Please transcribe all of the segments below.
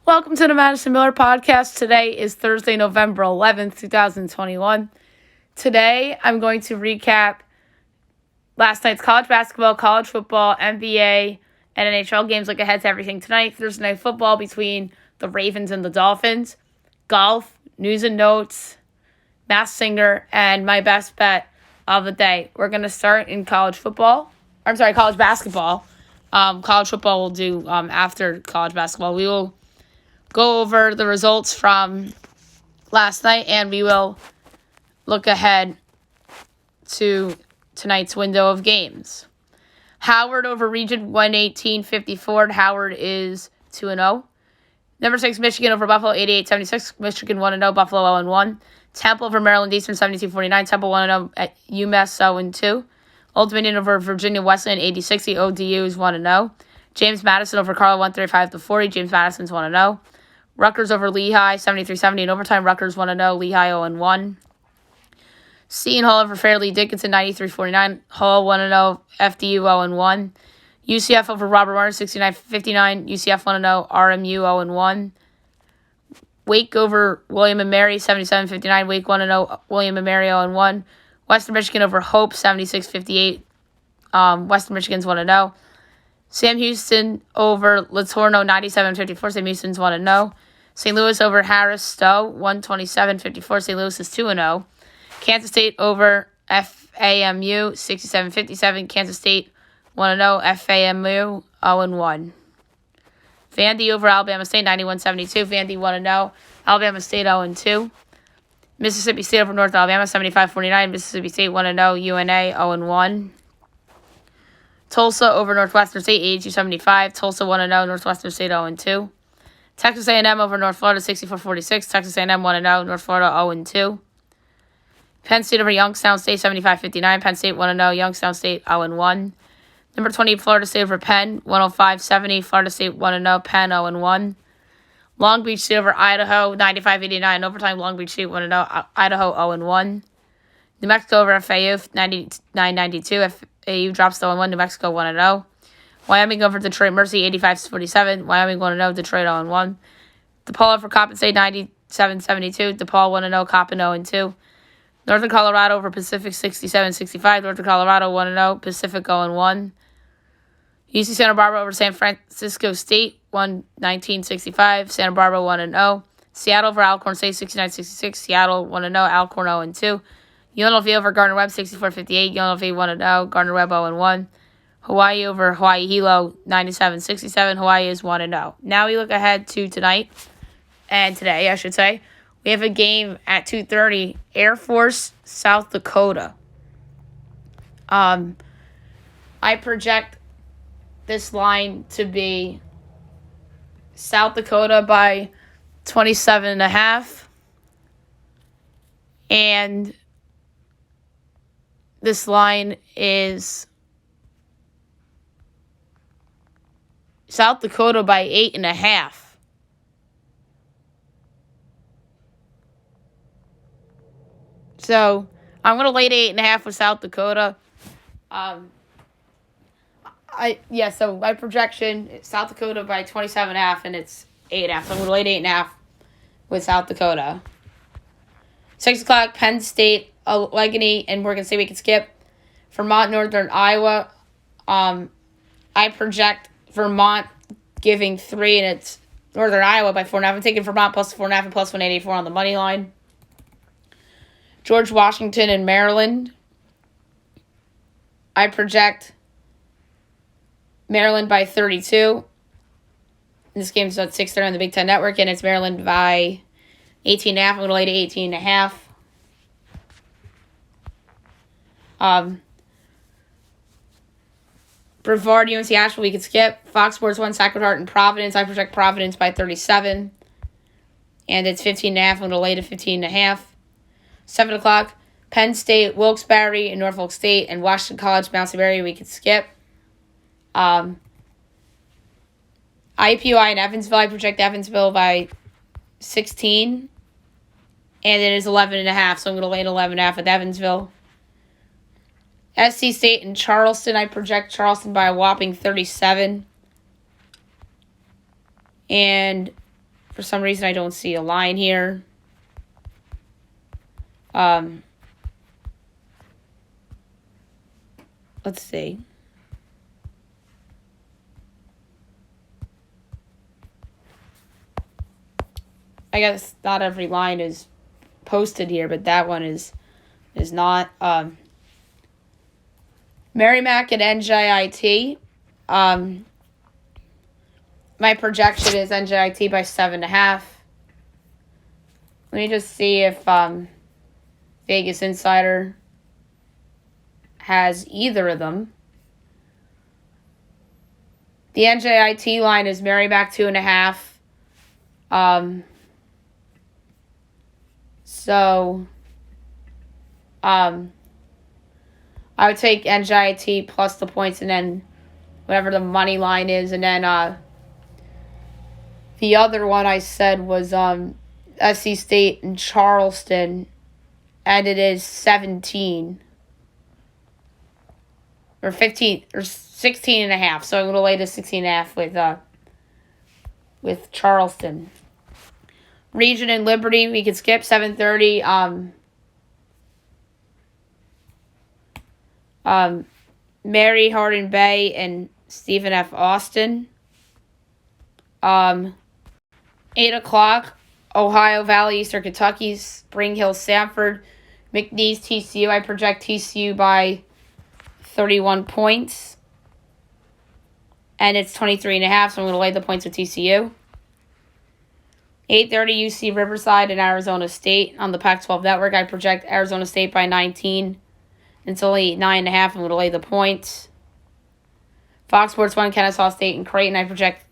Welcome to the Madison Miller Podcast. Today is Thursday, November 11th, 2021. Today, I'm going to recap last night's college basketball, college football, NBA, and NHL games. Look ahead to everything tonight. Thursday night football between the Ravens and the Dolphins. Golf, news and notes, Masked Singer, and my best bet of the day. We're going to start in college basketball. College football we'll do after college basketball. We will go over the results from last night, and we will look ahead to tonight's window of games. Howard over Region 118-54. Howard is 2-0. Number 6, Michigan over Buffalo, 88-76. Michigan 1-0, Buffalo 0-1. Temple over Maryland Eastern, 72-49. Temple 1-0 at UMass 0-2. Old Dominion over Virginia Wesleyan, 80-60. ODU is 1-0. James Madison over Carlisle, 135-40. James Madison's 1-0. Rutgers over Lehigh, 73-70. In overtime, Rutgers 1-0. Lehigh 0-1. Seton Hall over Fairleigh Dickinson, 93-49. Hall 1-0. FDU 0-1. UCF over Robert Morris, 69-59. UCF 1-0. RMU 0-1. Wake over William & Mary, 77-59. Wake 1-0. William & Mary 0-1. Western Michigan over Hope, 76-58. Western Michigan's 1-0. Sam Houston over Latorno, 97-54. Sam Houston's 1-0. St. Louis over Harris Stowe, 127-54. St. Louis is 2-0. Kansas State over FAMU, 67-57. Kansas State 1-0. FAMU 0-1. Vandy over Alabama State, 91-72. Vandy 1-0. Alabama State 0-2. Mississippi State over North Alabama, 75-49. Mississippi State 1-0. UNA 0-1. Tulsa over Northwestern State, 82-75. Tulsa 1-0. Northwestern State 0-2. Texas A&M over North Florida, 64-46. Texas A&M 1-0. North Florida 0-2. Penn State over Youngstown State, 75-59. Penn State 1-0. Youngstown State 0-1. Number 20, Florida State over Penn, 105-70. Florida State 1-0. Penn 0-1. Long Beach State over Idaho, 95-89. Overtime, Long Beach State 1-0. Idaho 0-1. New Mexico over FAU, 99-92. FAU drops to 0-1. New Mexico 1-0. Wyoming over Detroit Mercy, 85-47. Wyoming 1-0. Detroit 0-1. DePaul over Coppin State, 97-72. DePaul 1-0. Coppin 0-2. Northern Colorado over Pacific, 67-65. Northern Colorado 1-0. Pacific 0-1. UC Santa Barbara over San Francisco State, 119-65. Santa Barbara 1-0. Seattle over Alcorn State, 69-66. Seattle 1-0. Alcorn 0-2. UNLV over Gardner-Webb, 64-58. UNLV 1-0. Gardner-Webb 0-1. Hawaii over Hawaii Hilo, 97-67. Hawaii is 1-0. Now we look ahead to tonight, and today, I should say. We have a game at 2:30, Air Force, South Dakota. I project this line to be South Dakota by 27.5. And this line is South Dakota by 8.5. So I'm going to lay 8.5 with South Dakota. So my projection is South Dakota by 27.5, and it's 8.5. So I'm going to lay 8.5 with South Dakota. 6 o'clock, Penn State, Allegheny, and Morgan State we can skip. Vermont, Northern Iowa. I project Vermont giving 3, and it's Northern Iowa by 4.5. I'm taking Vermont plus 4.5 and plus 184 on the money line. George Washington and Maryland. I project Maryland by 32. This game's at 6:30 on the Big Ten Network, and it's Maryland by 18.5. I'm going to lay to 18.5. Brevard, UNC Asheville, we could skip. Fox Sports 1, Sacred Heart, and Providence. I project Providence by 37. And it's 15.5. I'm going to lay to 15.5. 7 o'clock, Penn State, Wilkes-Barre, and Norfolk State, and Washington College, Mount Berry, we could skip. IPUI and Evansville, I project Evansville by 16. And it is 11.5, so I'm going to lay an 11.5 with Evansville. SC State and Charleston, I project Charleston by a whopping 37. And For some reason, I don't see a line here. Let's see. I guess not every line is posted here, but that one is not. Merrimack and NJIT. My projection is NJIT by 7.5. Let me just see if Vegas Insider has either of them. The NJIT line is Merrimack 2.5. So, I would take NJIT plus the points and then whatever the money line is. And then the other one I said was SC State and Charleston, and it is 17 or 15 or 16.5. So I'm going to lay the 16.5 with Charleston. Region and Liberty, we could skip 7:30. Mary Hardin Bay and Stephen F. Austin. 8 o'clock, Ohio Valley, Eastern Kentucky, Spring Hill, Sanford, McNeese, TCU. I project TCU by 31 points. And it's 23.5, so I'm going to lay the points with TCU. 8:30, UC Riverside and Arizona State on the Pac-12 Network. I project Arizona State by 19. It's only 9.5. I'm going to lay the points. Fox Sports 1, Kennesaw State and Creighton. I project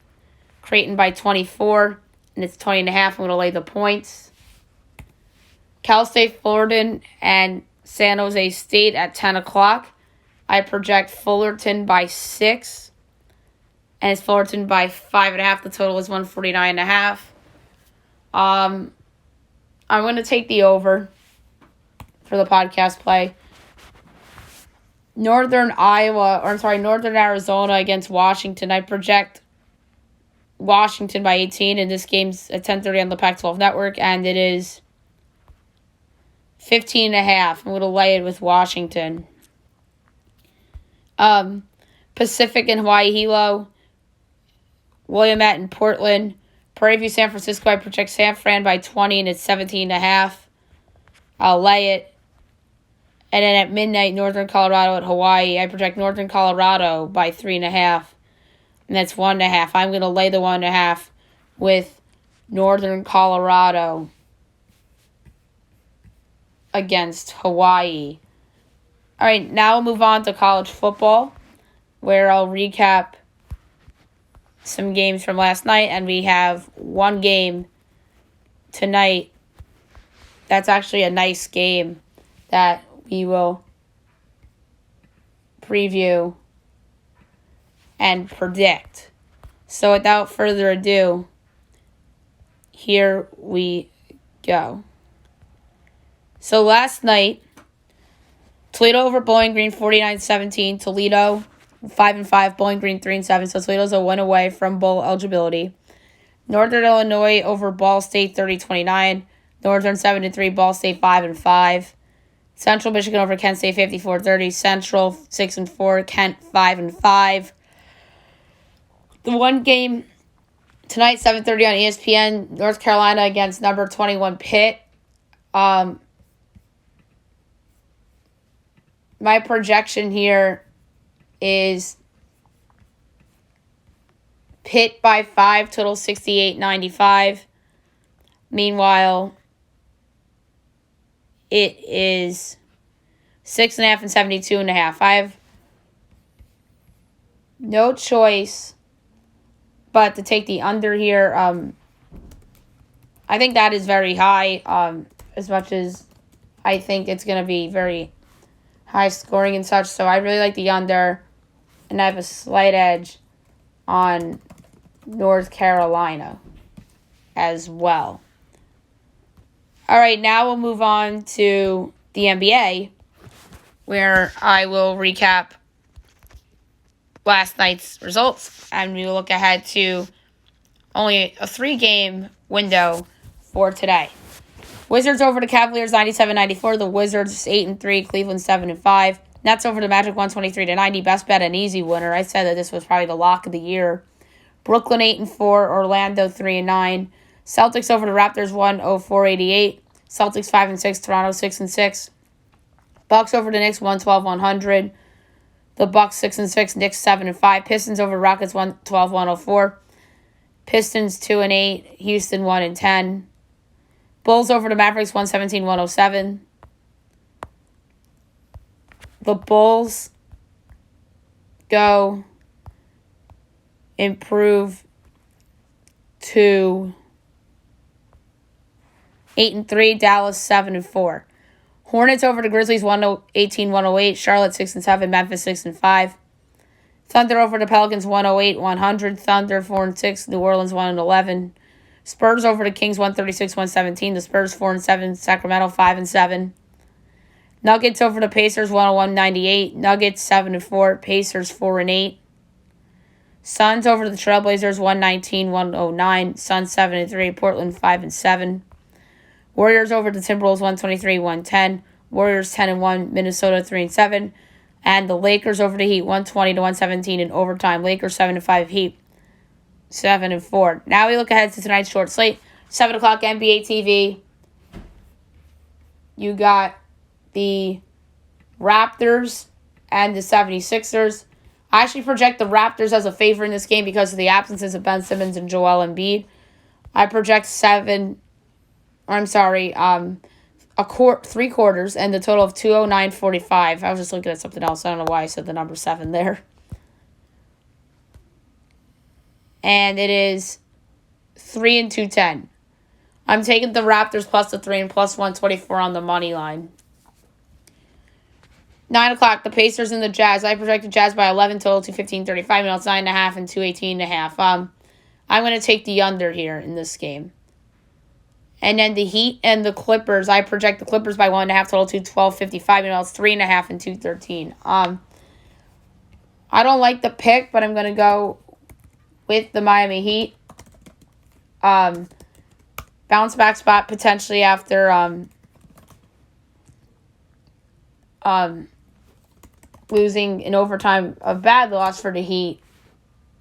Creighton by 24. And it's 20.5. I'm going to lay the points. Cal State Fullerton and San Jose State at 10 o'clock. I project Fullerton by 6. And it's Fullerton by 5.5. The total is 149.5. I'm going to take the over for the podcast play. Northern Arizona against Washington. I project Washington by 18, and this game's at 10:30 on the Pac-12 Network, and it is 15.5. I'm going to lay it with Washington. Pacific and Hawaii Hilo. Willamette and Portland. Prairie View, San Francisco, I project San Fran by 20, and it's 17.5. I'll lay it. And then at midnight, Northern Colorado at Hawaii, I project Northern Colorado by 3.5, and that's 1.5. I'm going to lay the 1.5 with Northern Colorado against Hawaii. All right, now we'll move on to college football, where I'll recap some games from last night, and we have one game tonight that's actually a nice game that we will preview and predict. So without further ado, here we go. So last night, Toledo over Bowling Green 49-17. Toledo 5-5, Bowling Green 3-7, so Toledo's a win away from bowl eligibility. Northern Illinois over Ball State 30-29. Northern 7-3, Ball State 5-5. Central Michigan over Kent State 54-30. Central 6-4, Kent 5-5. The one game tonight, 7:30 on ESPN, North Carolina against number 21 Pitt. My projection here is Pitt by 5, total 68-95. Meanwhile, it is 6.5 and 72.5. I have no choice but to take the under here. I think that is very high, as much as I think it's going to be very high scoring and such. So I really like the under, and I have a slight edge on North Carolina as well. All right, now we'll move on to the NBA, where I will recap last night's results, and we will look ahead to only a 3-game window for today. Wizards over the Cavaliers 97-94. The Wizards 8-3. Cleveland 7-5. Nets over the Magic 123-90. Best bet, an easy winner. I said that this was probably the lock of the year. Brooklyn 8-4. Orlando 3-9. Celtics over the Raptors 104-88. Celtics 5-6. Toronto 6-6. Bucks over the Knicks 112-100. The Bucks 6-6. Knicks 7-5. Pistons over Rockets 112-104. Pistons 2-8. Houston 1-10. Bulls over the Mavericks 117-107. The Bulls go improve to 8-3. Dallas 7-4. Hornets over the Grizzlies 118-108. Charlotte 6-7. Memphis 6-5. Thunder over the Pelicans 108-100. Thunder 4-6. New Orleans 1-11. Spurs over the Kings 136-117. The Spurs 4-7. Sacramento 5-7. Nuggets over the Pacers 101-98. Nuggets 7-4. Pacers 4-8. Suns over the Trailblazers 119-109. Suns 7-3. Portland 5-7. Warriors over the Timberwolves 123-110. Warriors 10-1. Minnesota 3-7. And the Lakers over the Heat 120-117 in overtime. Lakers 7-5. Heat 7-4. Now we look ahead to tonight's short slate. 7 o'clock NBA TV. You got the Raptors and the 76ers. I actually project the Raptors as a favorite in this game because of the absences of Ben Simmons and Joel Embiid. I project 3 quarters and the total of 209.45. I was just looking at something else. I don't know why I said the number 7 there. And it is 3 and 210. I'm taking the Raptors plus the 3 and plus 124 on the money line. 9 o'clock, the Pacers and the Jazz. I project the Jazz by 11 total, 215.35 minutes, 9.5 and 218.5. I'm going to take the under here in this game. And then the Heat and the Clippers. I project the Clippers by 1.5 total, 212.55 minutes, 3.5 and 213. I don't like the pick, but I'm going to go with the Miami Heat. Bounce back spot potentially after losing in overtime, a bad loss for the Heat.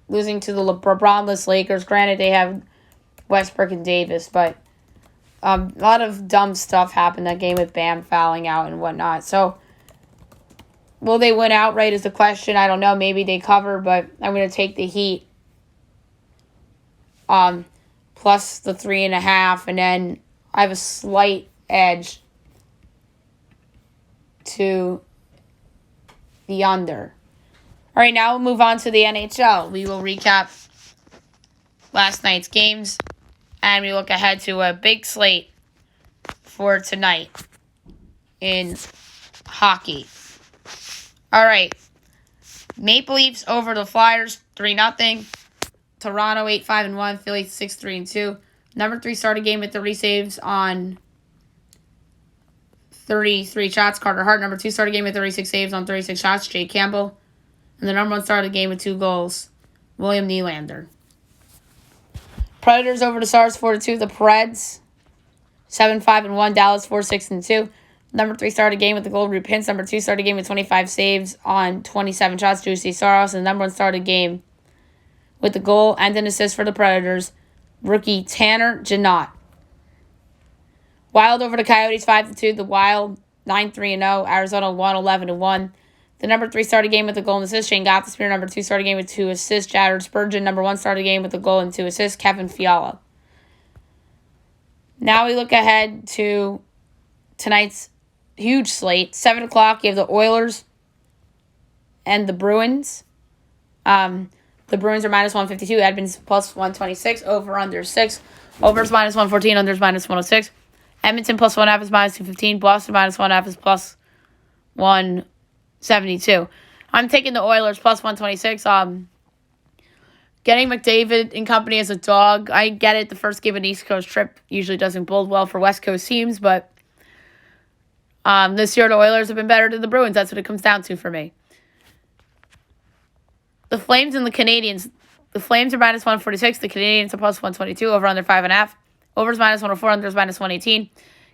Losing to the LeBron-less Lakers. Granted, they have Westbrook and Davis, but a lot of dumb stuff happened that game with Bam fouling out and whatnot. So, will they win outright is the question. I don't know. Maybe they cover, but I'm going to take the Heat. Plus the 3.5, and then I have a slight edge to the under. All right, now we'll move on to the NHL. We will recap last night's games, and we look ahead to a big slate for tonight in hockey. All right, Maple Leafs over the Flyers, 3-0. Toronto 8-5-1, Philly 6-3-2. Number 3 started game with 30 saves on 33 shots. Carter Hart. Number 2 started game with 36 saves on 36 shots. Jake Campbell. And the number 1 started the game with 2 goals. William Nylander. Predators over the Stars 4-2. The Preds 7-5-1. Dallas 4-6-2. Number 3 started game with the goal. Rube Hintz. Number 2 started game with 25 saves on 27 shots. Juicy Saros. And the number 1 started game with the goal and an assist for the Predators, rookie Tanner Janot. Wild over the Coyotes 5-2. The Wild 9-3-0. Arizona 1-11-1. The number 3 started game with a goal and assist. Shane Gothisbeer. Number 2 started game with 2 assists. Jared Spurgeon. Number 1 started game with a goal and 2 assists. Kevin Fiala. Now we look ahead to tonight's huge slate. 7 o'clock, you have the Oilers and the Bruins. The Bruins are minus 152. Edmonton's plus 126. Over under 6. Overs minus 114. Unders minus 106. Edmonton plus 1.5 is minus 215. Boston minus 1.5 is plus 172. I'm taking the Oilers plus 126. Getting McDavid and company as a dog. I get it. The first game of an East Coast trip usually doesn't bode well for West Coast teams, but this year the Oilers have been better than the Bruins. That's what it comes down to for me. The Flames and the Canadians. The Flames are minus 146. The Canadiens are plus 122. Over under 5.5. Overs minus 104. Unders minus 118.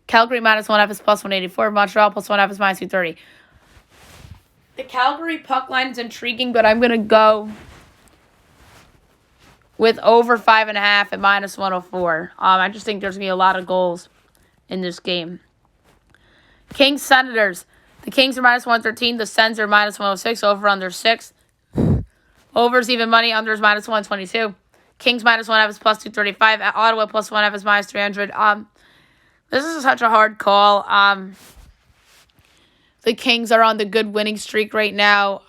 Calgary minus 1.5 is plus 184. Montreal plus 1.5 is minus 230. The Calgary puck line is intriguing, but I'm going to go with over 5.5 at minus 104. I just think there's going to be a lot of goals in this game. Kings Senators. The Kings are minus 113. The Sens are minus 106. Over under 6. Overs even money. Unders minus 122. Kings minus 1.5 is plus 235. Ottawa plus 1.5 is minus 300. This is such a hard call. The Kings are on the good winning streak right now.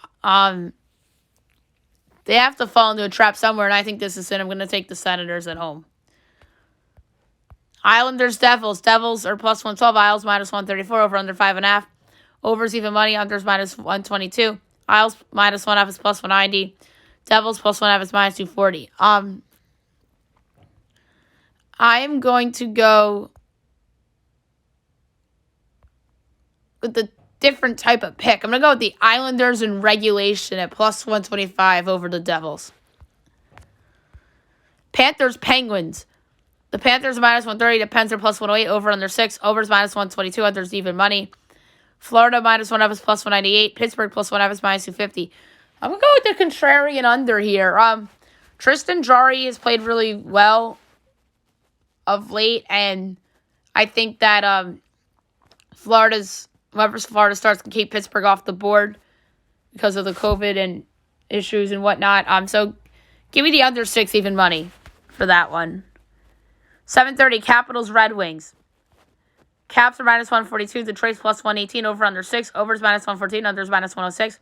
They have to fall into a trap somewhere, and I think this is it. I'm going to take the Senators at home. Islanders, Devils. Devils are plus 112. Isles minus 134. Over under 5.5. Overs even money. Unders minus 122. Isles minus 1.5 is plus 190. Devils plus 1.5 is minus 240. I am going to go with the different type of pick. I'm going to go with the Islanders in regulation at plus 125 over the Devils. Panthers, Penguins. The Panthers are minus 130. The Pens are plus 108. Over under 6. Overs minus 122. Unders even money. Florida minus 1.5 is plus 198. Pittsburgh plus 1.5 is minus 250. I'm going to go with the contrarian under here. Tristan Jarry has played really well of late, and I think that whoever Florida starts can keep Pittsburgh off the board because of the COVID and issues and whatnot. So give me the under 6 even money for that one. 7:30, Capitals, Red Wings. Caps are minus 142. Detroit's plus 118. Over under 6. Overs minus 114. Unders minus 106.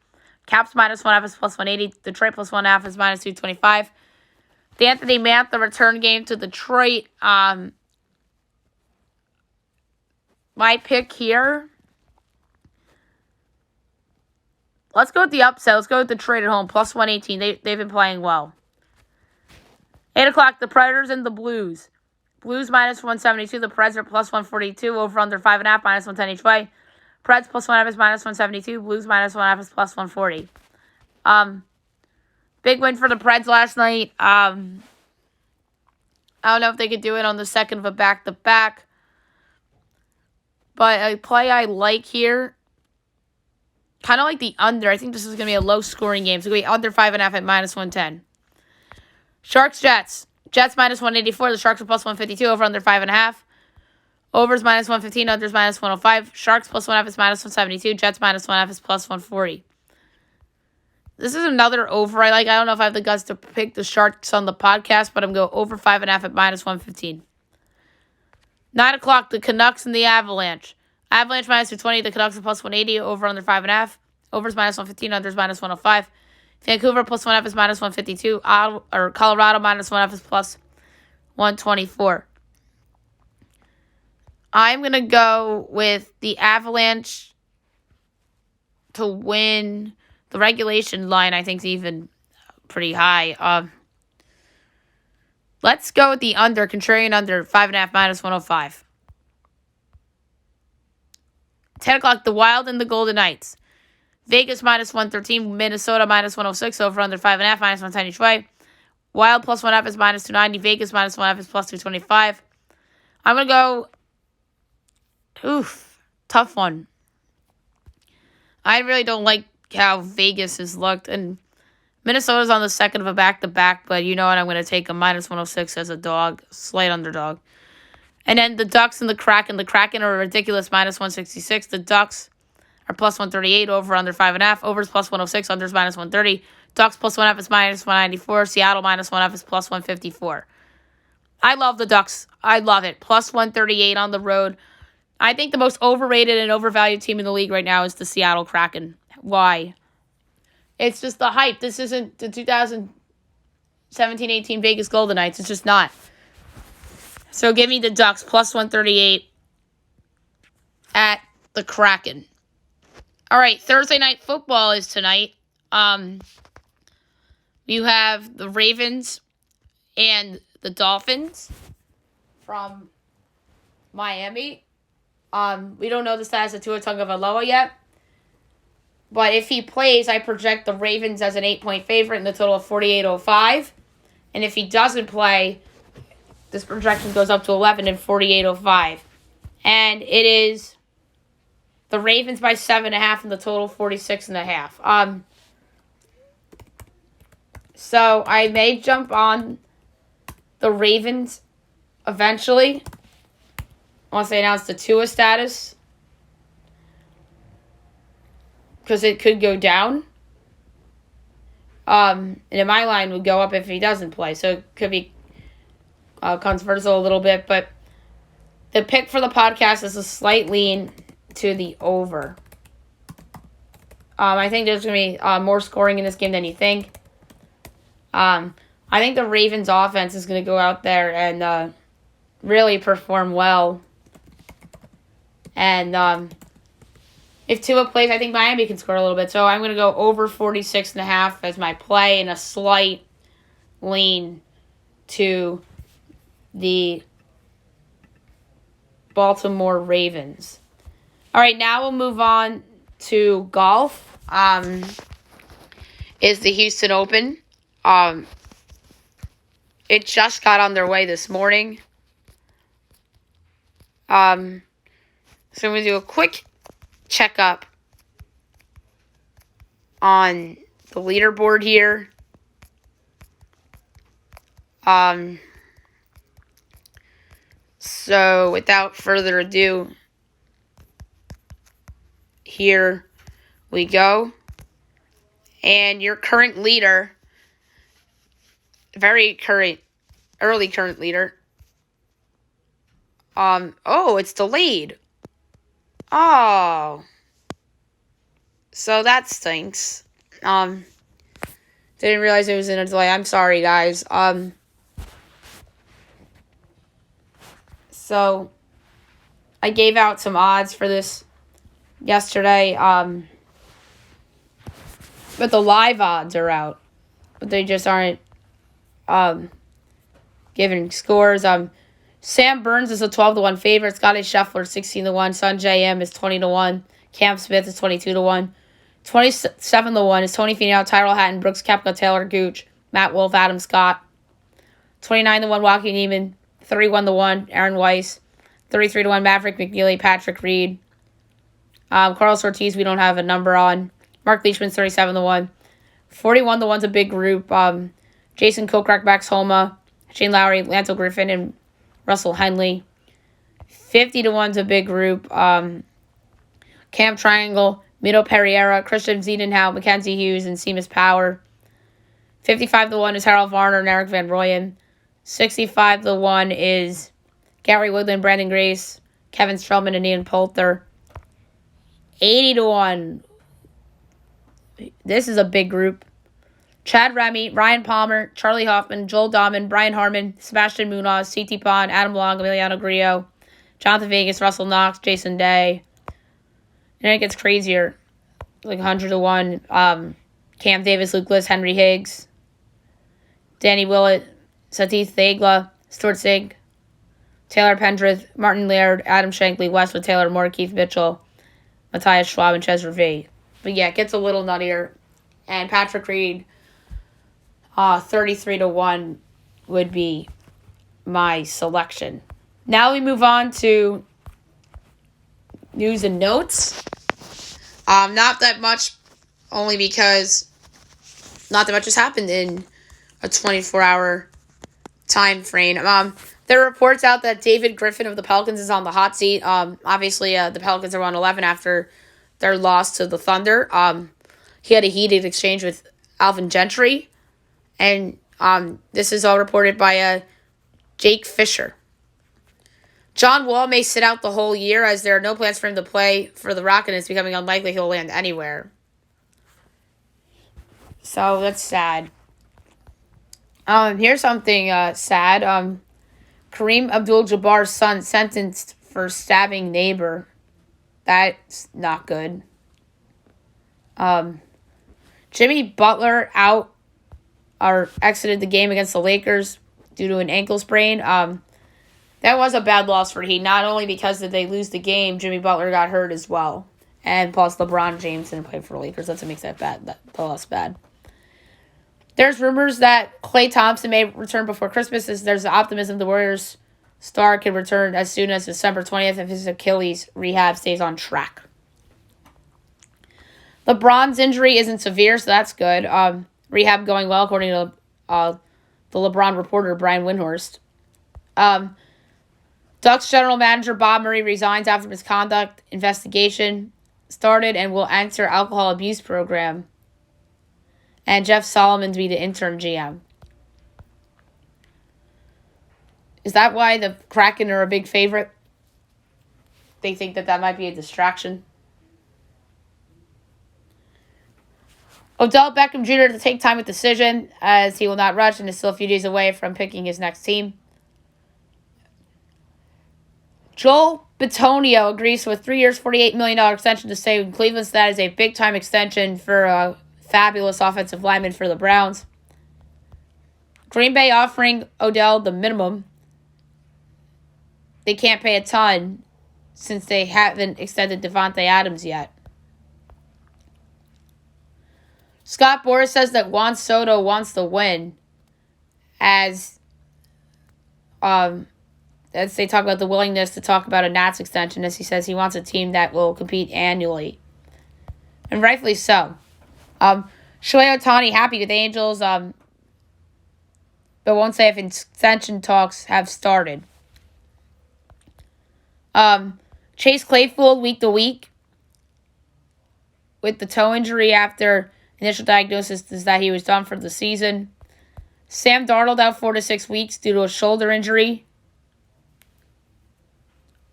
Caps minus 1.5 is plus 180. Detroit plus 1.5 is minus 225. The Anthony Mantha return game to Detroit. My pick here. Let's go with the upset. Let's go with Detroit at home. Plus 118. They've been playing well. 8 o'clock, the Predators and the Blues. Blues minus 172. The Preds are plus 142. Over under 5.5. Minus 110 each way. Preds plus 1.5 is minus 172. Blues minus 1.5 is plus 140. Big win for the Preds last night. I don't know if they could do it on the second of a back-to-back. But a play I like here, kind of like the under. I think this is going to be a low-scoring game. It's going to be under 5.5 at minus 110. Sharks, Jets. Jets minus 184. The Sharks are plus 152. Over under 5.5. Overs minus 115. Unders minus 105. Sharks plus 1.5 is minus 172. Jets minus 1.5 is plus 140. This is another over I like. I don't know if I have the guts to pick the Sharks on the podcast, but I'm going over 5.5 at minus 115. 9 o'clock, the Canucks and the Avalanche. Avalanche minus 220. The Canucks are plus 180. Over under 5.5. Overs minus 115. Unders minus 105. Vancouver plus 1.5 is minus 152. Colorado minus 1.5 is plus 124. I'm going to go with the Avalanche to win. The regulation line, I think, is even pretty high. Let's go with the under. Contrarian under. 5.5 minus 105. 10 o'clock, the Wild and the Golden Knights. Vegas minus 113. Minnesota minus 106. Over under 5.5 minus 110 each way. Wild plus 1.5 is minus 290. Vegas minus 1.5 is plus 225. I'm going to go... tough one. I really don't like how Vegas has looked. And Minnesota's on the second of a back-to-back, but you know what? I'm going to take a minus 106 as a dog. Slight underdog. And then the Ducks and the Kraken. The Kraken are a ridiculous minus 166. The Ducks are plus 138. Over under 5.5. Overs plus 106. Unders minus 130. Ducks plus 1.5 is minus 194. Seattle minus 1.5 is plus 154. I love the Ducks. I love it. Plus 138 on the road. I think the most overrated and overvalued team in the league right now is the Seattle Kraken. Why? It's just the hype. This isn't the 2017-18 Vegas Golden Knights. It's just not. So give me the Ducks plus 138 at the Kraken. All right, Thursday night football is tonight. You have the Ravens and the Dolphins from Miami. We don't know the status of Tua Tagovailoa yet. But if he plays, I project the Ravens as an 8-point favorite in the total of 48.05. And if he doesn't play, this projection goes up to 11 and 48.05. And it is the Ravens by 7.5 and the total 46.5. So I may jump on the Ravens eventually once they announce the Tua status, because it could go down. And in my line would go up if he doesn't play. So it could be controversial a little bit. But the pick for the podcast is a slight lean to the over. I think there's going to be more scoring in this game than you think. I think the Ravens offense is going to go out there and really perform well. And if Tua plays, I think Miami can score a little bit. So I'm going to go over 46.5 as my play and a slight lean to the Baltimore Ravens. All right, now we'll move on to golf. Is the Houston Open. It just got on their way this morning. So I'm going to do a quick checkup on the leaderboard here. So without further ado, here we go. And your current leader, early current leader. It's delayed. Oh. So that stinks. Didn't realize it was in a delay. I'm sorry, guys. So I gave out some odds for this yesterday. But the live odds are out. But they just aren't giving scores. Sam Burns is a 12-1 favorite. Scotty Scheffler 16-1. Sun J.M. is 20-1. Cam Smith is 22-1. 27-1 is Tony Finau, Tyrell Hatton, Brooks Koepka, Taylor Gooch, Matt Wolff, Adam Scott. 29-1 Joaquin Niemann. 31-1 Aaron Weiss. 33-1 Maverick McNeely, Patrick Reed. Carlos Ortiz, we don't have a number on. Mark Leishman's 37-1. 41-1's a big group. Jason Kokrak, Max Homa, Shane Lowry, Lance Griffin, and Russell Henley. 50-1's a big group. Cam Triangle, Mito Pereira, Christian Ziedenhout, Mackenzie Hughes, and Seamus Power. 55-1 is Harold Varner and Eric Van Rooyen. 65-1 is Gary Woodland, Brandon Grace, Kevin Strelman, and Ian Poulter. 80-1. This is a big group. Chad Remy, Ryan Palmer, Charlie Hoffman, Joel Dahman, Brian Harmon, Sebastian Munoz, C.T. Pond, Adam Long, Emiliano Grillo, Jonathan Vegas, Russell Knox, Jason Day. And it gets crazier. Like 100-1. Cam Davis, Luke List, Henry Higgs, Danny Willett, Satish Thagla, Stuart Sigg, Taylor Pendrith, Martin Laird, Adam Shankly, Westwood Taylor, Moore, Keith Mitchell, Matthias Schwab, and Cesar V. But yeah, it gets a little nuttier. And Patrick Reed, 33-1 would be my selection. Now we move on to news and notes. Not that much, only because not that much has happened in a 24-hour time frame. There are reports out that David Griffin of the Pelicans is on the hot seat. Obviously, the Pelicans are on 11 after their loss to the Thunder. He had a heated exchange with Alvin Gentry. And this is all reported by Jake Fisher. John Wall may sit out the whole year as there are no plans for him to play for the Rockets, and it's becoming unlikely he'll land anywhere. So that's sad. Here's something sad. Kareem Abdul-Jabbar's son sentenced for stabbing neighbor. That's not good. Jimmy Butler exited the game against the Lakers due to an ankle sprain. That was a bad loss for Heat. Not only because did they lose the game, Jimmy Butler got hurt as well. And plus LeBron James didn't play for the Lakers. That's what makes that bad. That loss bad. There's rumors that Klay Thompson may return before Christmas. There's optimism the Warriors star can return as soon as December 20th if his Achilles rehab stays on track. LeBron's injury isn't severe, so that's good. Rehab going well, according to the LeBron reporter, Brian Windhorst. Ducks general manager Bob Murray resigns after misconduct investigation started and will enter alcohol abuse program. And Jeff Solomon to be the interim GM. Is that why the Kraken are a big favorite? They think that might be a distraction. Odell Beckham Jr. to take time with decision, as he will not rush and is still a few days away from picking his next team. Joel Bitonio agrees to a 3 years, $48 million extension to stay in Cleveland. So that is a big-time extension for a fabulous offensive lineman for the Browns. Green Bay offering Odell the minimum. They can't pay a ton since they haven't extended Devontae Adams yet. Scott Boras says that Juan Soto wants to win as they talk about the willingness to talk about a Nats extension, as he says he wants a team that will compete annually. And rightfully so. Shohei Ohtani happy with the Angels, but won't say if extension talks have started. Chase Claypool week to week with the toe injury after initial diagnosis is that he was done for the season. Sam Darnold out 4 to 6 weeks due to a shoulder injury.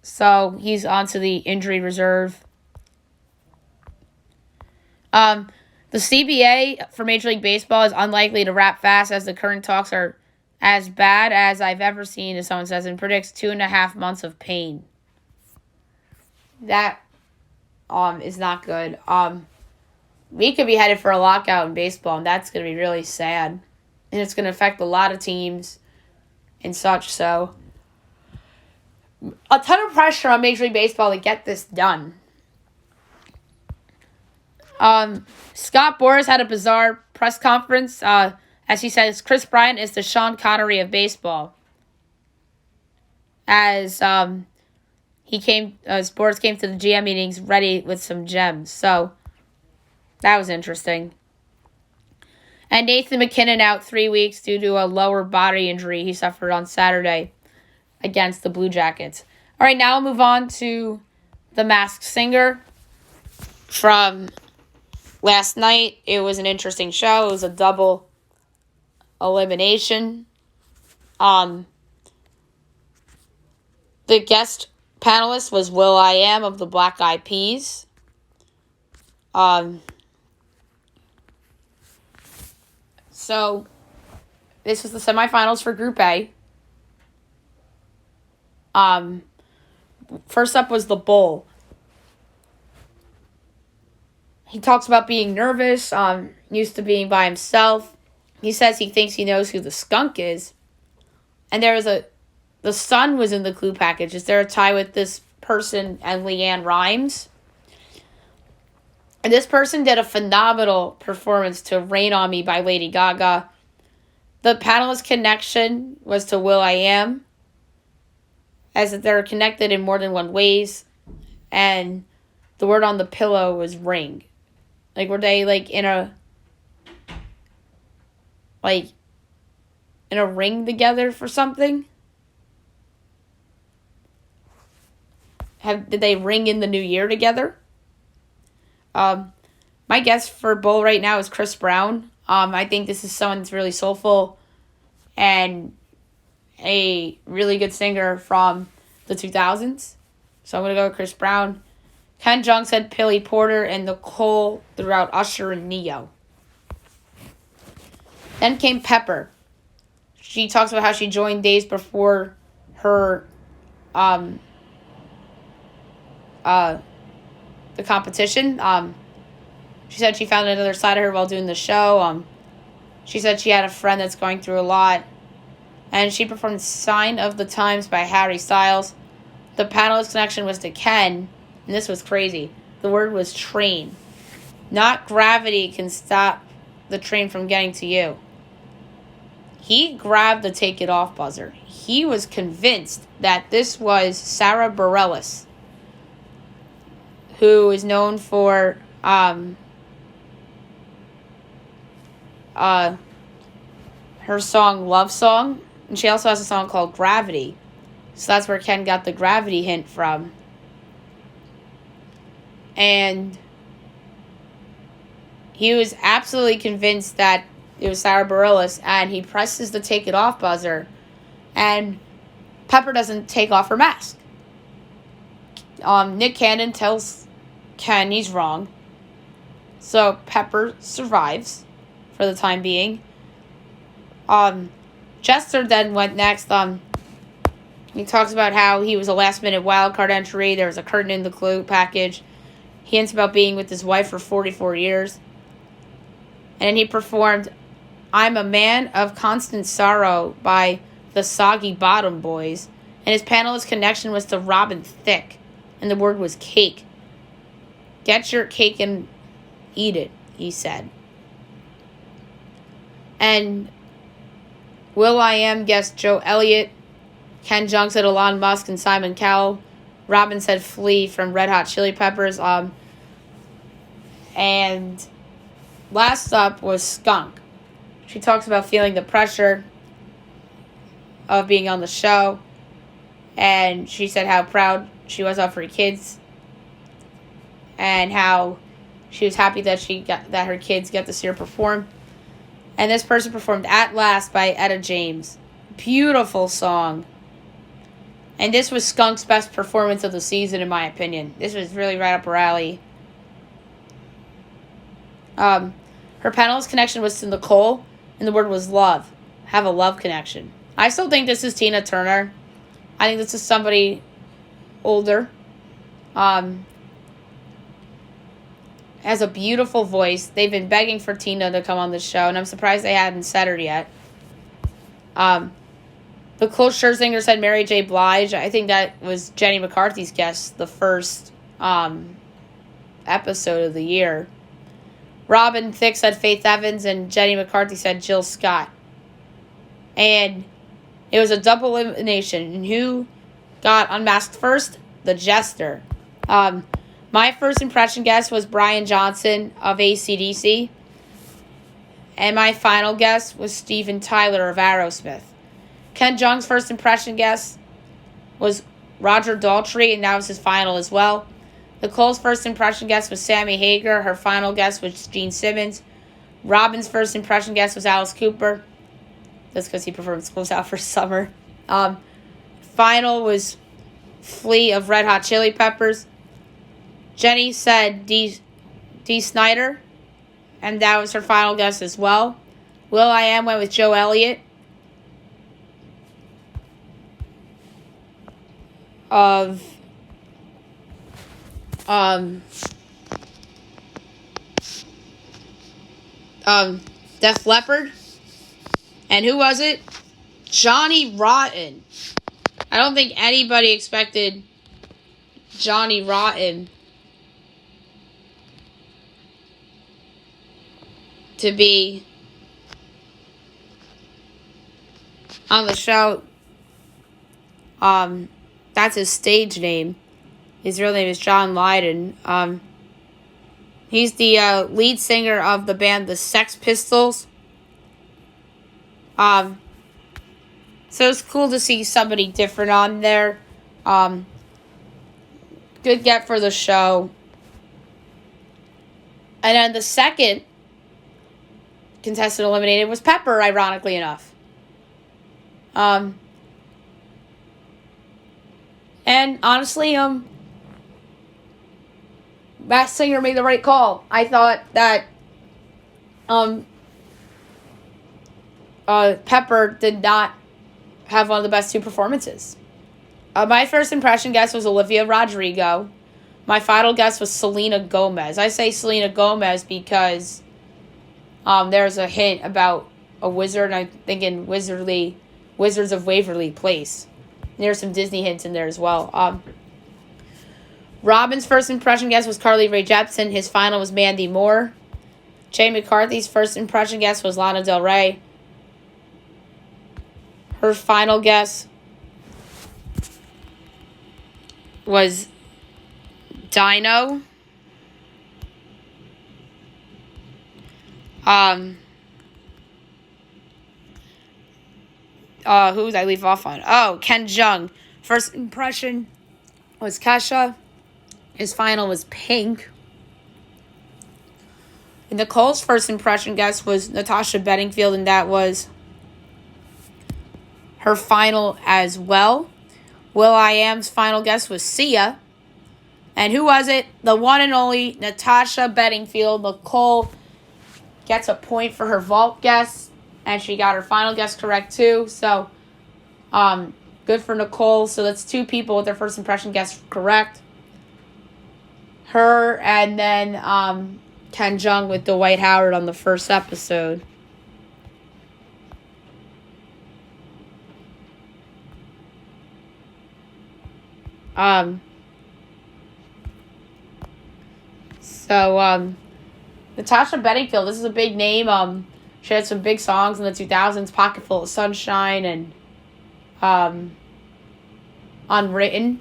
So he's onto the injury reserve. The CBA for Major League Baseball is unlikely to wrap fast as the current talks are as bad as I've ever seen, as someone says, and predicts 2.5 months of pain. That is not good. We could be headed for a lockout in baseball, and that's going to be really sad. And it's going to affect a lot of teams and such. So, a ton of pressure on Major League Baseball to get this done. Scott Boras had a bizarre press conference. As he says, Chris Bryant is the Sean Connery of baseball. As Boras came to the GM meetings ready with some gems. So, that was interesting. And Nathan McKinnon out 3 weeks due to a lower body injury he suffered on Saturday against the Blue Jackets. All right, now we'll move on to The Masked Singer from last night. It was an interesting show. It was a double elimination. The guest panelist was will.i.am of the Black Eyed Peas. So, this was the semifinals for Group A. First up was the Bull. He talks about being nervous, used to being by himself. He says he thinks he knows who the skunk is. And the son was in the clue package. Is there a tie with this person and Leanne Rimes? And this person did a phenomenal performance to Rain on Me by Lady Gaga. The panelist connection was to will.i.am, as if they're connected in more than one ways. And the word on the pillow was ring. Like, were they, in a ring together for something? Did they ring in the new year together? My guess for Bull right now is Chris Brown. I think this is someone that's really soulful and a really good singer from the 2000s. So I'm going to go with Chris Brown. Ken Jeong said Billy Porter, and Nicole throughout Usher and Neo. Then came Pepper. She talks about how she joined days before her the competition. She said she found another side of her while doing the show. She said she had a friend that's going through a lot. And she performed Sign of the Times by Harry Styles. The panelist connection was to Ken, and this was crazy. The word was train. Not gravity can stop the train from getting to you. he grabbed the take it off buzzer. He was convinced that this was Sarah Bareilles, who is known for her song Love Song. And she also has a song called Gravity. So that's where Ken got the gravity hint from. And he was absolutely convinced that it was Sarah Bareilles, and he presses the take it off buzzer, and Pepper doesn't take off her mask. Nick Cannon tells Ken he's wrong. So Pepper survives for the time being. Chester then went next. He talks about how he was a last-minute wildcard entry. There was a curtain in the clue package. He hints about being with his wife for 44 years. And then he performed I'm a Man of Constant Sorrow by the Soggy Bottom Boys. And his panelist connection was to Robin Thicke. And the word was cake. Get your cake and eat it, he said. And will.i.am guest Joe Elliott. Ken Jeong said Elon Musk and Simon Cowell. Robin said Flea from Red Hot Chili Peppers. And last up was Skunk. She talks about feeling the pressure of being on the show. And she said how proud she was of her kids. And how she was happy that her kids get to see her perform. And this person performed At Last by Etta James. Beautiful song. And this was Skunk's best performance of the season, in my opinion. This was really right up her alley. Her panelist connection was to Nicole, and the word was love. Have a love connection. I still think this is Tina Turner. I think this is somebody older. Has a beautiful voice. They've been begging for Tina to come on the show, and I'm surprised they hadn't said her yet. The Cole Scherzinger said Mary J. Blige. I think that was Jenny McCarthy's guest the first episode of the year. Robin Thicke said Faith Evans, and Jenny McCarthy said Jill Scott. And it was a double elimination. And who got unmasked first? The Jester. My first impression guess was Brian Johnson of AC/DC. And my final guess was Steven Tyler of Aerosmith. Ken Jeong's first impression guess was Roger Daltrey, and that was his final as well. Nicole's first impression guess was Sammy Hagar. Her final guess was Gene Simmons. Robin's first impression guess was Alice Cooper. That's because he performed School's Out for Summer. Final was Flea of Red Hot Chili Peppers. Jenny said D. Snyder, and that was her final guess as well. will.i.am went with Joe Elliott of Def Leppard. And who was it? Johnny Rotten. I don't think anybody expected Johnny Rotten to be on the show. That's his stage name. His real name is John Lydon. He's the lead singer of the band The Sex Pistols. So it's cool to see somebody different on there. Good get for the show. And then the second contestant eliminated was Pepper, ironically enough. And honestly, Matt Singer made the right call. I thought that Pepper did not have one of the best two performances. My first impression guess was Olivia Rodrigo. My final guess was Selena Gomez. I say Selena Gomez because there's a hint about a wizard, and I'm thinking Wizards of Waverly Place. There's some Disney hints in there as well. Robin's first impression guess was Carly Rae Jepsen. His final was Mandy Moore. Jay McCarthy's first impression guess was Lana Del Rey. Her final guess was Dino. Who did I leave off on? Oh, Ken Jeong. First impression was Kesha. His final was Pink. And Nicole's first impression guess was Natasha Bedingfield, and that was her final as well. will.i.am's final guess was Sia. And who was it? The one and only Natasha Bedingfield. Nicole gets a point for her vault guess, and she got her final guess correct too. So, good for Nicole. So that's 2 people with their first impression guess correct. Her and then Ken Jeong with Dwight Howard on the first episode. Natasha Bedingfield, this is a big name. She had some big songs in the 2000s, Pocket Full of Sunshine and Unwritten.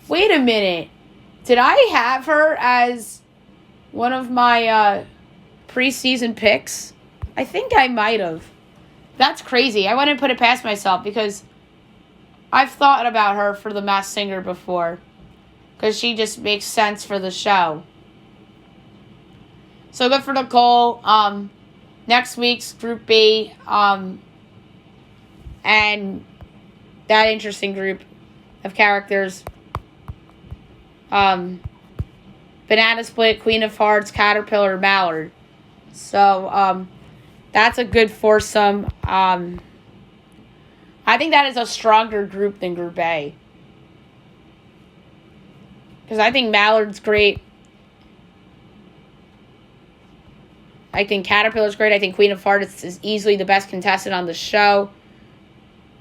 Wait a minute. Did I have her as one of my preseason picks? I think I might have. That's crazy. I wouldn't put it past myself because I've thought about her for The Masked Singer before because she just makes sense for the show. So good for Nicole. Next week's Group B, and that interesting group of characters. Banana Split, Queen of Hearts, Caterpillar, Mallard. So that's a good foursome. I think that is a stronger group than Group A. Because I think Mallard's great. I think Caterpillar's great. I think Queen of Hearts is easily the best contestant on the show.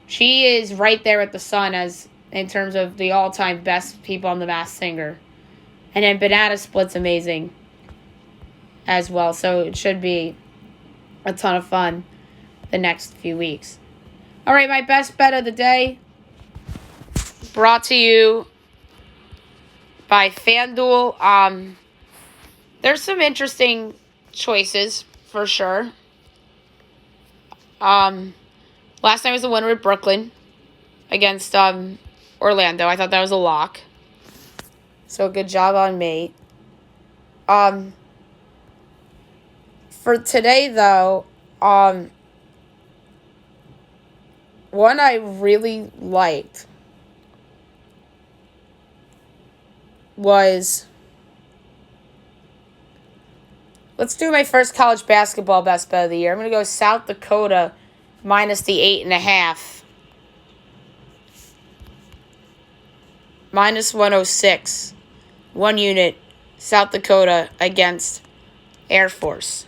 She is right there with the Sun as in terms of the all-time best people on The Masked Singer. And then Banana Split's amazing as well. So it should be a ton of fun the next few weeks. All right, my best bet of the day brought to you by FanDuel. There's some interesting choices for sure. Last night was the winner with Brooklyn against Orlando. I thought that was a lock. So good job on me. For today though, one I really liked was, let's do my first college basketball best bet of the year. I'm going to go South Dakota minus the 8.5. Minus 106. 1 unit, South Dakota against Air Force.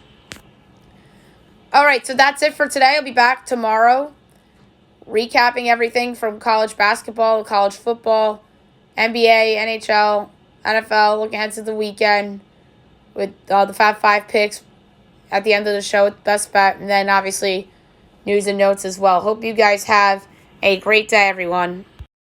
All right, so that's it for today. I'll be back tomorrow recapping everything from college basketball, college football, NBA, NHL, NFL, looking ahead to the weekend with the Fab 5 picks at the end of the show with Best Bet, and then obviously news and notes as well. Hope you guys have a great day, everyone.